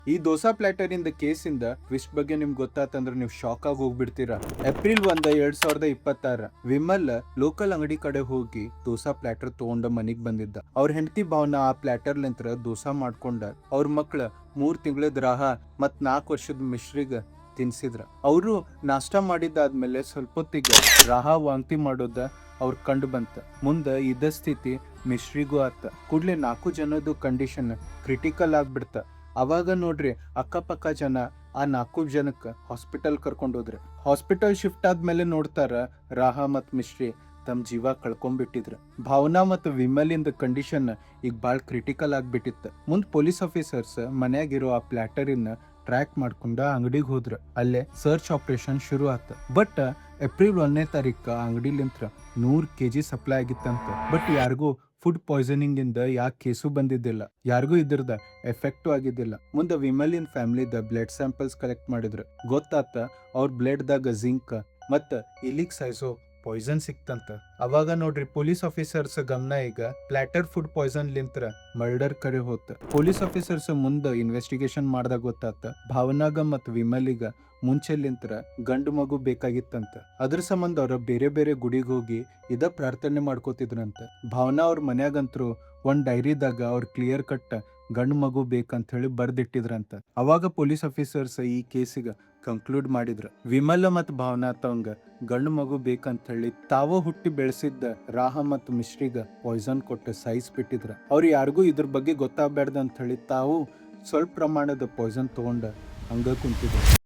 ಈ ದೋಸಾ ಪ್ಲಾಟರ್ ಇಂದ ಕೇಸಿಂದ ಟ್ವಿಸ್ಟ್ ಬಗ್ಗೆ ನಿಮ್ಗೆ ಗೊತ್ತಾತಂದ್ರೆ ನೀವು ಶಾಕ್ ಆಗಿ ಹೋಗ್ಬಿಡ್ತೀರಾ. ಏಪ್ರಿಲ್ 1, 2026 ವಿಮಲ್ ಲೋಕಲ್ ಅಂಗಡಿ ಕಡೆ ಹೋಗಿ ದೋಸಾ ಪ್ಲಾಟರ್ ತಗೊಂಡ ಮನಿಗ್ ಬಂದಿದ್ದ. ಅವ್ರ ಹೆಂಡತಿ ಭಾವನಾ ಆ ಪ್ಲಾಟರ್ ಲಿಂತ್ರ ದೋಸಾ ಮಾಡ್ಕೊಂಡ ಅವ್ರ ಮಕ್ಳ 3 ತಿಂಗಳದ ರಾಹ ಮತ್ 4 ವರ್ಷದ ಮಿಶ್ರಿಗ ತಿನ್ಸಿದ್ರ. ಅವರು ನಾಷ್ಟಾ ಮಾಡಿದ್ದಾದ್ಮೇಲೆ ಸ್ವಲ್ಪ ಹೊತ್ತಿಗೆ ರಾಹ ವಾಂತಿ ಮಾಡೋದ ಅವ್ರ ಕಂಡು ಬಂತ. ಮುಂದ ಇದ ಸ್ಥಿತಿ ಮಿಶ್ರಿಗೂ ಆತ. ಕೂಡ್ಲೆ 4 ಜನದ ಕಂಡೀಷನ್ ಕ್ರಿಟಿಕಲ್ ಆಗ್ಬಿಡ್ತ. ಅವಾಗ ನೋಡ್ರಿ ಅಕ್ಕಪಕ್ಕ ಜನ ಆ 4 ಜನಕ್ಕ ಹಾಸ್ಪಿಟಲ್ ಕರ್ಕೊಂಡ್ ಹೋದ್ರಿ. ಹಾಸ್ಪಿಟಲ್ ಶಿಫ್ಟ್ ಆದ್ಮೇಲೆ ನೋಡ್ತಾರ ರಾಹ ಮತ್ ಮಿಶ್ರಿ ತಮ್ಮ ಜೀವ ಕಳ್ಕೊಂಡ್ಬಿಟ್ಟಿದ್ರ. ಭಾವನಾ ಮತ್ತು ವಿಮಲಿಂದ ಕಂಡೀಷನ್ ಈಗ ಬಾಳ್ ಕ್ರಿಟಿಕಲ್ ಆಗ್ಬಿಟ್ಟಿತ್ತ. ಮುಂದ್ ಪೊಲೀಸ್ ಆಫೀಸರ್ಸ್ ಮನ್ಯಾಗಿರೋ ಆ ಪ್ಲಾಟರ್ ಇನ್ನ ಟ್ರ್ಯಾಕ್ ಮಾಡ್ಕೊಂಡ ಅಂಗಡಿಗೆ ಹೋದ್ರ. ಅಲ್ಲೇ ಸರ್ಚ್ ಆಪರೇಷನ್ ಶುರು ಆತ. ಬಟ್ ಏಪ್ರಿಲ್ 1ನೇ ತಾರೀಕ ಅಂಗಡಿಲಿಂತ್ರ 100 kg ಸಪ್ಲೈ ಆಗಿತ್ತಂತ. ಬಟ್ ಯಾರಿಗೂ ಫುಡ್ ಪಾಯ್ಸನಿಂಗ್ ಇಂದ ಯಾಕೆ ಕೇಸು ಬಂದಿದ್ದಿಲ್ಲ, ಯಾರಿಗೂ ಇದ್ರದ ಎಫೆಕ್ಟು ಆಗಿದ್ದಿಲ್ಲ. ಮುಂದೆ ವಿಮಲಿನ್ ಫ್ಯಾಮಿಲಿದ ಬ್ಲಡ್ ಸ್ಯಾಂಪಲ್ಸ್ ಕಲೆಕ್ಟ್ ಮಾಡಿದ್ರು. ಗೊತ್ತಾತ ಅವ್ರ ಬ್ಲಡ್ ದಾಗ ಜಿಂಕ್ ಮತ್ತ ಇಲಿಕ್ ಸೈಸೋ ಪಾಯ್ಸನ್ ಸಿಕ್ತಂತ. ಅವಾಗ ನೋಡ್ರಿ ಪೊಲೀಸ್ ಆಫೀಸರ್ಸ್ ಗಮನ ಈಗ ಪ್ಲಾಟರ್ ಫುಡ್ ಪಾಯ್ಸನ್ ಲಿಂತ್ರ ಮರ್ಡರ್ ಕರೆ ಹೋತ. ಪೊಲೀಸ್ ಆಫೀಸರ್ಸ್ ಮುಂದ ಇನ್ವೆಸ್ಟಿಗೇಷನ್ ಮಾಡ್ದಾಗ ಗೊತ್ತಾತ ಭಾವನಾಗ ಮತ್ ವಿಮಲಿಗ ಮುಂಚೆಲಿಂತ್ರ ಗಂಡು ಮಗು ಬೇಕಾಗಿತ್ತಂತ. ಅದ್ರ ಸಂಬಂಧ ಅವ್ರ ಬೇರೆ ಬೇರೆ ಗುಡಿಗೆ ಹೋಗಿ ಇದ ಪ್ರಾರ್ಥನೆ ಮಾಡ್ಕೋತಿದ್ರಂತ. ಭಾವನಾ ಅವ್ರ ಮನ್ಯಾಗಂತ್ರು ಒಂದ್ ಡೈರಿದಾಗ ಅವ್ರ ಕ್ಲಿಯರ್ ಕಟ್ ಗಂಡು ಮಗು ಬೇಕಂತ ಹೇಳಿ ಬರ್ದಿಟ್ಟಿದ್ರಂತ. ಅವಾಗ ಪೊಲೀಸ್ ಆಫೀಸರ್ಸ್ ಈ ಕೇಸಿಗ ಕನ್ಕ್ಲೂಡ್ ಮಾಡಿದ್ರ ವಿಮಲ ಮತ್ ಭಾವನಾ ತವಂಗ ಗಂಡು ಮಗು ಬೇಕಂತ ಹೇಳಿ ತಾವ ಹುಟ್ಟಿ ಬೆಳೆಸಿದ್ದ ರಾಹ ಮತ್ ಮಿಶ್ರಿಗ ಪಾಯ್ಸನ್ ಕೊಟ್ಟು ಸಾಯಿಸ್ಬಿಟ್ಟಿದ್ರ. ಅವ್ರು ಯಾರಿಗೂ ಇದ್ರ ಬಗ್ಗೆ ಗೊತ್ತಾಗ್ಬ್ಯಾಡ್ದ ಅಂತ ಹೇಳಿ ತಾವು ಸ್ವಲ್ಪ ಪ್ರಮಾಣದ ಪಾಯ್ಸನ್ ತಗೊಂಡ ಹಂಗ ಕುಂತಿದ್ರು.